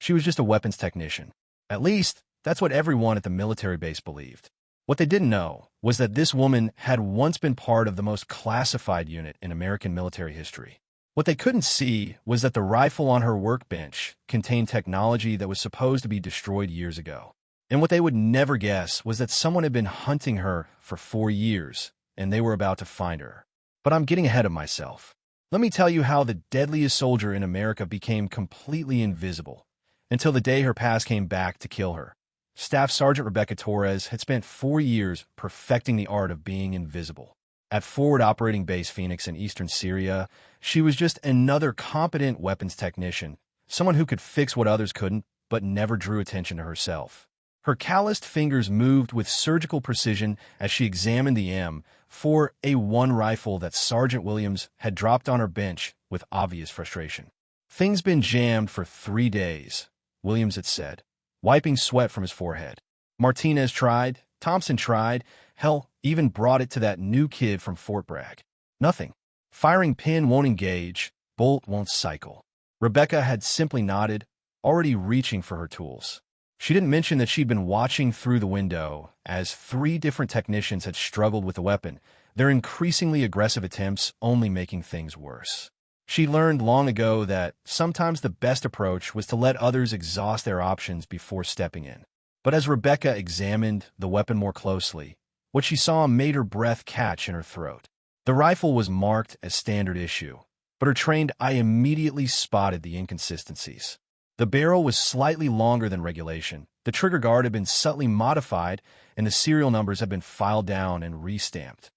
She was just a weapons technician. At least, that's what everyone at the military base believed. What they didn't know was that this woman had once been part of the most classified unit in American military history. What they couldn't see was that the rifle on her workbench contained technology that was supposed to be destroyed years ago. And what they would never guess was that someone had been hunting her for 4 years, and they were about to find her. But I'm getting ahead of myself. Let me tell you how the deadliest soldier in America became completely invisible, until the day her past came back to kill her. Staff Sergeant Rebecca Torres had spent 4 years perfecting the art of being invisible. At Forward Operating Base Phoenix in eastern Syria, she was just another competent weapons technician, someone who could fix what others couldn't, but never drew attention to herself. Her calloused fingers moved with surgical precision as she examined the M4A1 rifle that Sergeant Williams had dropped on her bench with obvious frustration. "Thing's been jammed for 3 days," Williams had said, wiping sweat from his forehead. "Martinez tried, Thompson tried, hell, even brought it to that new kid from Fort Bragg. Nothing. Firing pin won't engage, bolt won't cycle." Rebecca had simply nodded, already reaching for her tools. She didn't mention that she'd been watching through the window as 3 different technicians had struggled with the weapon, their increasingly aggressive attempts only making things worse. She learned long ago that sometimes the best approach was to let others exhaust their options before stepping in. But as Rebecca examined the weapon more closely, what she saw made her breath catch in her throat. The rifle was marked as standard issue, but her trained eye immediately spotted the inconsistencies. The barrel was slightly longer than regulation, the trigger guard had been subtly modified, and the serial numbers had been filed down and re-stamped.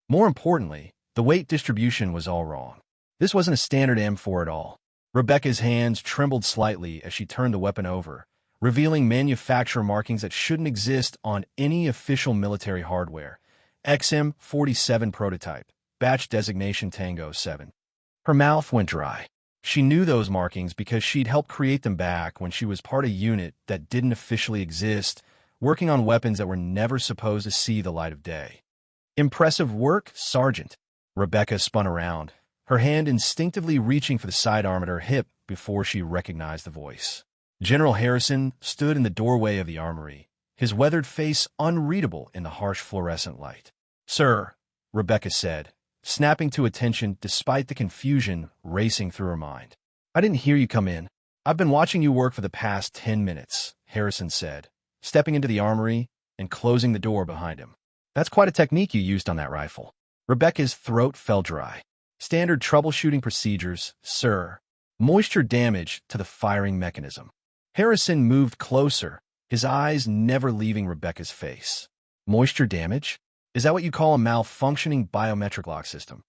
More importantly, the weight distribution was all wrong. This wasn't a standard M4 at all. Rebecca's hands trembled slightly as she turned the weapon over, revealing manufacturer markings that shouldn't exist on any official military hardware. XM47 prototype, batch designation Tango 7. Her mouth went dry. She knew those markings because she'd helped create them back when she was part of a unit that didn't officially exist, working on weapons that were never supposed to see the light of day. "Impressive work, Sergeant." Rebecca spun around, her hand instinctively reaching for the sidearm at her hip before she recognized the voice. General Harrison stood in the doorway of the armory, his weathered face unreadable in the harsh fluorescent light. "Sir," Rebecca said, snapping to attention despite the confusion racing through her mind. "I didn't hear you come in. I've been watching you work for the past 10 minutes, Harrison said, stepping into the armory and closing the door behind him. "That's quite a technique you used on that rifle." Rebecca's throat fell dry. "Standard troubleshooting procedures, sir. Moisture damage to the firing mechanism." Harrison moved closer, his eyes never leaving Rebecca's face. "Moisture damage? Is that what you call a malfunctioning biometric lock system?"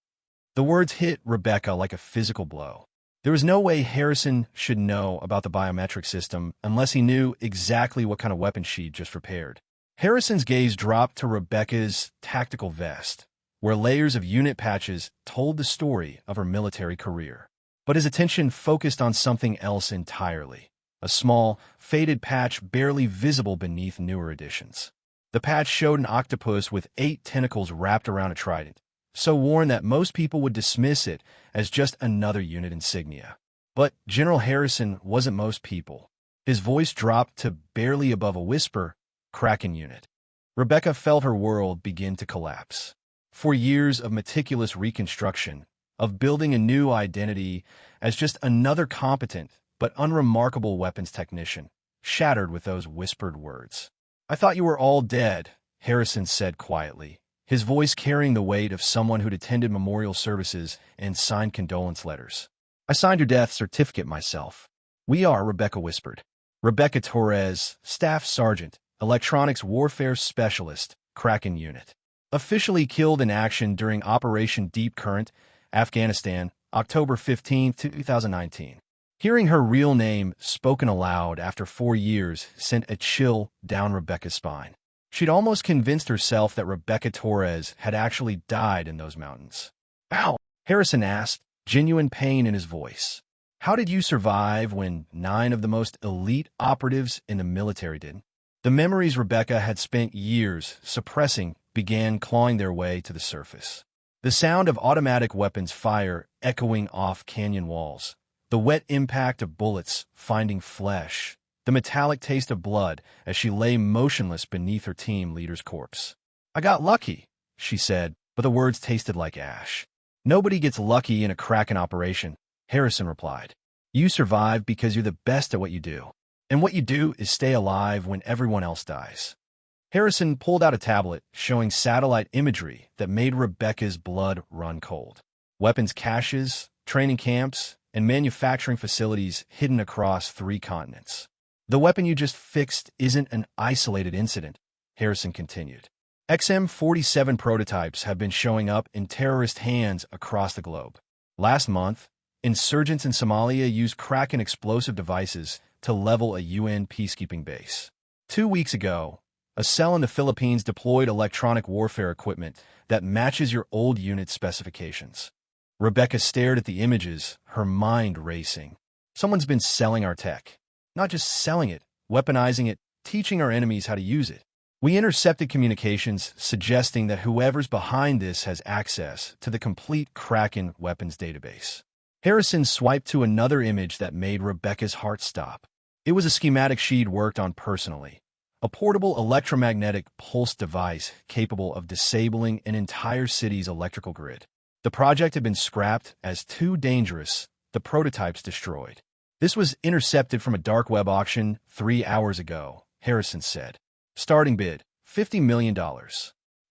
The words hit Rebecca like a physical blow. There was no way Harrison should know about the biometric system unless he knew exactly what kind of weapon she'd just repaired. Harrison's gaze dropped to Rebecca's tactical vest, where layers of unit patches told the story of her military career. But his attention focused on something else entirely, a small, faded patch barely visible beneath newer editions. The patch showed an octopus with 8 tentacles wrapped around a trident, so worn that most people would dismiss it as just another unit insignia. But General Harrison wasn't most people. His voice dropped to barely above a whisper, "Kraken Unit." Rebecca felt her world begin to collapse. For years of meticulous reconstruction, of building a new identity as just another competent but unremarkable weapons technician, shattered with those whispered words. "I thought you were all dead," Harrison said quietly, his voice carrying the weight of someone who'd attended memorial services and signed condolence letters. "I signed your death certificate myself." "We are," Rebecca whispered. Rebecca Torres, Staff Sergeant, Electronics Warfare Specialist, Kraken Unit. Officially killed in action during Operation Deep Current, Afghanistan, October 15, 2019. Hearing her real name spoken aloud after 4 years sent a chill down Rebecca's spine. She'd almost convinced herself that Rebecca Torres had actually died in those mountains. "Ow!" Harrison asked, genuine pain in his voice. "How did you survive when 9 of the most elite operatives in the military did?" The memories Rebecca had spent years suppressing began clawing their way to the surface. The sound of automatic weapons fire echoing off canyon walls, The wet impact of bullets finding flesh, the metallic taste of blood as she lay motionless beneath her team leader's corpse. "I got lucky," she said, but the words tasted like ash. "Nobody gets lucky in a Kraken operation," Harrison replied. "You survive because you're the best at what you do. And what you do is stay alive when everyone else dies." Harrison pulled out a tablet showing satellite imagery that made Rebecca's blood run cold. Weapons caches, training camps, and manufacturing facilities hidden across 3 continents. "The weapon you just fixed isn't an isolated incident," Harrison continued. XM-47 prototypes have been showing up in terrorist hands across the globe. Last month, insurgents in Somalia used Kraken explosive devices to level a UN peacekeeping base. 2 weeks ago, a cell in the Philippines deployed electronic warfare equipment that matches your old unit's specifications. Rebecca stared at the images, her mind racing. Someone's been selling our tech. Not just selling it, weaponizing it, teaching our enemies how to use it. We intercepted communications suggesting that whoever's behind this has access to the complete Kraken weapons database. Harrison swiped to another image that made Rebecca's heart stop. It was a schematic she'd worked on personally. A portable electromagnetic pulse device capable of disabling an entire city's electrical grid. The project had been scrapped as too dangerous, the prototypes destroyed. "This was intercepted from a dark web auction 3 hours ago," Harrison said. "Starting bid, $50 million.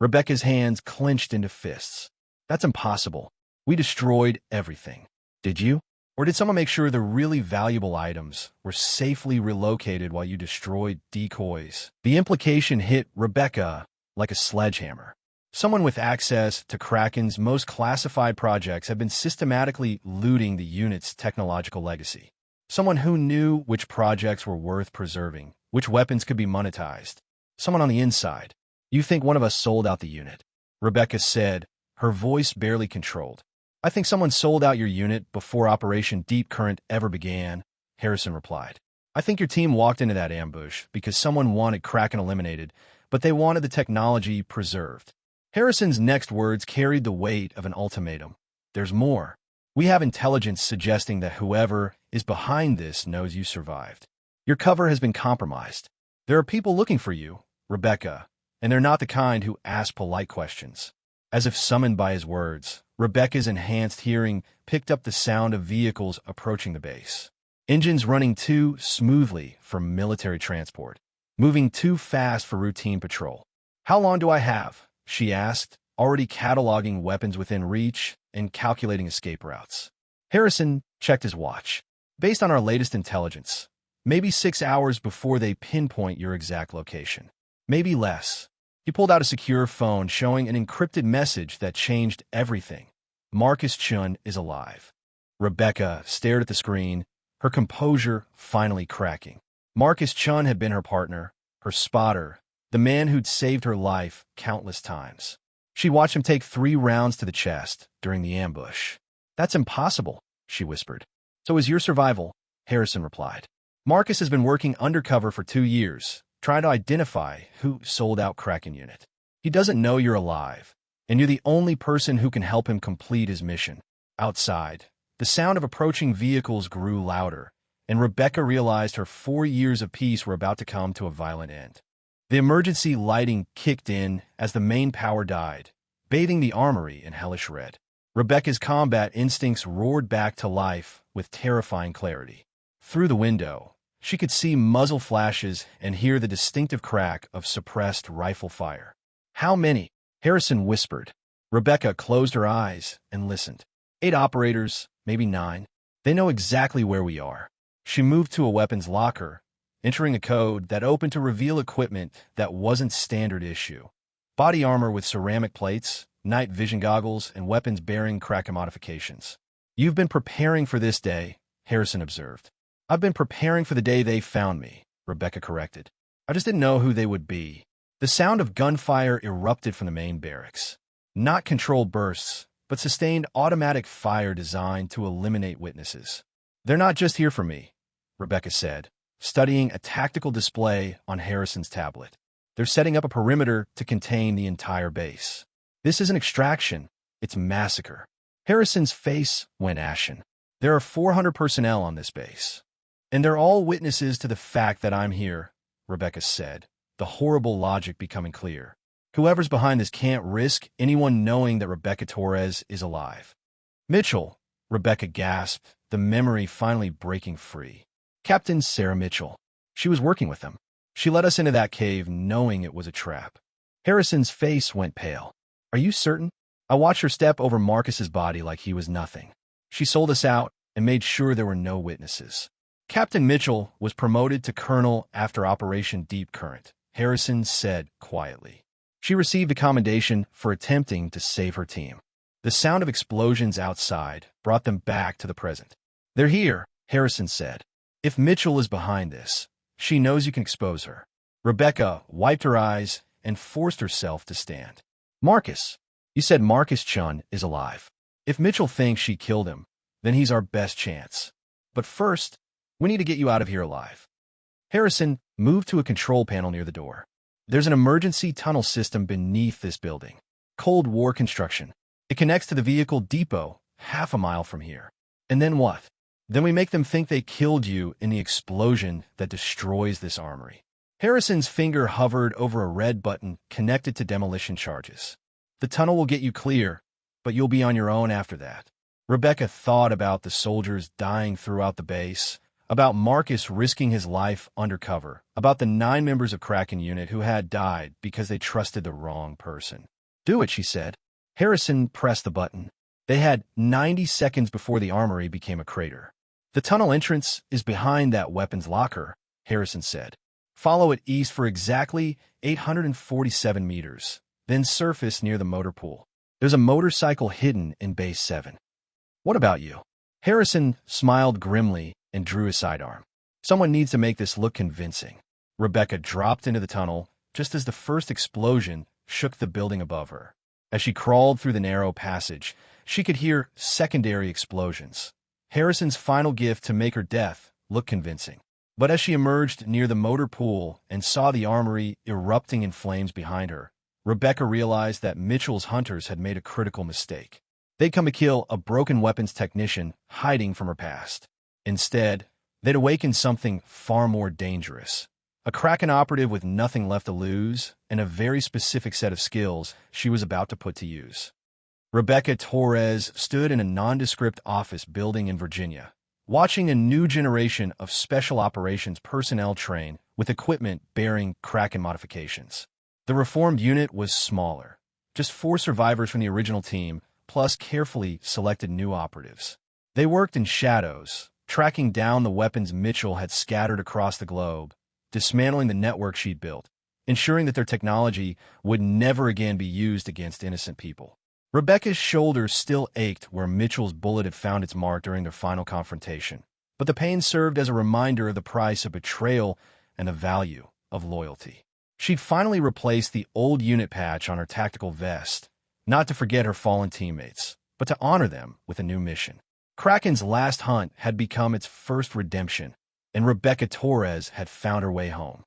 Rebecca's hands clenched into fists. "That's impossible. We destroyed everything." "Did you? Or did someone make sure the really valuable items were safely relocated while you destroyed decoys?" The implication hit Rebecca like a sledgehammer. Someone with access to Kraken's most classified projects had been systematically looting the unit's technological legacy. Someone who knew which projects were worth preserving, which weapons could be monetized. Someone on the inside. "You think one of us sold out the unit?" Rebecca said, her voice barely controlled. "I think someone sold out your unit before Operation Deep Current ever began," Harrison replied. "I think your team walked into that ambush because someone wanted Kraken eliminated, but they wanted the technology preserved." Harrison's next words carried the weight of an ultimatum. "There's more. We have intelligence suggesting that whoever is behind this knows you survived. Your cover has been compromised. There are people looking for you, Rebecca, and they're not the kind who ask polite questions." As if summoned by his words, Rebecca's enhanced hearing picked up the sound of vehicles approaching the base. Engines running too smoothly for military transport, moving too fast for routine patrol. "How long do I have?" she asked, already cataloging weapons within reach and calculating escape routes. Harrison checked his watch. "Based on our latest intelligence, maybe 6 hours before they pinpoint your exact location. Maybe less." He pulled out a secure phone showing an encrypted message that changed everything. "Marcus Chun is alive." Rebecca stared at the screen, her composure finally cracking. Marcus Chun had been her partner, her spotter, the man who'd saved her life countless times. She watched him take 3 rounds to the chest during the ambush. "That's impossible," she whispered. "So is your survival," Harrison replied. "Marcus has been working undercover for 2 years, trying to identify who sold out Kraken Unit. He doesn't know you're alive, and you're the only person who can help him complete his mission." Outside, the sound of approaching vehicles grew louder, and Rebecca realized her 4 years of peace were about to come to a violent end. The emergency lighting kicked in as the main power died, bathing the armory in hellish red. Rebecca's combat instincts roared back to life with terrifying clarity. Through the window, she could see muzzle flashes and hear the distinctive crack of suppressed rifle fire. "How many?" Harrison whispered. Rebecca closed her eyes and listened. 8 operators, maybe 9. They know exactly where we are." She moved to a weapons locker, entering a code that opened to reveal equipment that wasn't standard issue. Body armor with ceramic plates, night vision goggles, and weapons bearing Kraken modifications. "You've been preparing for this day," Harrison observed. "I've been preparing for the day they found me," Rebecca corrected. "I just didn't know who they would be." The sound of gunfire erupted from the main barracks. Not controlled bursts, but sustained automatic fire designed to eliminate witnesses. "They're not just here for me," Rebecca said, studying a tactical display on Harrison's tablet. "They're setting up a perimeter to contain the entire base. This isn't extraction, it's massacre." Harrison's face went ashen. There are 400 personnel on this base. And they're all witnesses to the fact that I'm here, Rebecca said, the horrible logic becoming clear. Whoever's behind this can't risk anyone knowing that Rebecca Torres is alive. Mitchell, Rebecca gasped, the memory finally breaking free. Captain Sarah Mitchell. She was working with them. She led us into that cave knowing it was a trap. Harrison's face went pale. Are you certain? I watched her step over Marcus's body like he was nothing. She sold us out and made sure there were no witnesses. Captain Mitchell was promoted to colonel after Operation Deep Current, Harrison said quietly. She received a commendation for attempting to save her team. The sound of explosions outside brought them back to the present. They're here, Harrison said. If Mitchell is behind this, she knows you can expose her. Rebecca wiped her eyes and forced herself to stand. Marcus. You said Marcus Chun is alive. If Mitchell thinks she killed him, then he's our best chance. But first, we need to get you out of here alive. Harrison moved to a control panel near the door. There's an emergency tunnel system beneath this building. Cold War construction. It connects to the vehicle depot half a mile from here. And then what? Then we make them think they killed you in the explosion that destroys this armory. Harrison's finger hovered over a red button connected to demolition charges. The tunnel will get you clear, but you'll be on your own after that. Rebecca thought about the soldiers dying throughout the base, about Marcus risking his life undercover, about the 9 members of Kraken Unit who had died because they trusted the wrong person. Do it, she said. Harrison pressed the button. They had 90 seconds before the armory became a crater. The tunnel entrance is behind that weapons locker, Harrison said. Follow it east for exactly 847 meters, then surface near the motor pool. There's a motorcycle hidden in Base 7. What about you? Harrison smiled grimly and drew his sidearm. Someone needs to make this look convincing. Rebecca dropped into the tunnel just as the first explosion shook the building above her. As she crawled through the narrow passage, she could hear secondary explosions. Harrison's final gift to make her death look convincing. But as she emerged near the motor pool and saw the armory erupting in flames behind her, Rebecca realized that Mitchell's hunters had made a critical mistake. They'd come to kill a broken weapons technician hiding from her past. Instead, they'd awakened something far more dangerous. A Kraken operative with nothing left to lose and a very specific set of skills she was about to put to use. Rebecca Torres stood in a nondescript office building in Virginia, watching a new generation of special operations personnel train with equipment bearing Kraken modifications. The reformed unit was smaller, just 4 survivors from the original team, plus carefully selected new operatives. They worked in shadows, tracking down the weapons Mitchell had scattered across the globe, dismantling the network she'd built, ensuring that their technology would never again be used against innocent people. Rebecca's shoulders still ached where Mitchell's bullet had found its mark during their final confrontation, but the pain served as a reminder of the price of betrayal and the value of loyalty. She'd finally replaced the old unit patch on her tactical vest, not to forget her fallen teammates, but to honor them with a new mission. Kraken's last hunt had become its first redemption, and Rebecca Torres had found her way home.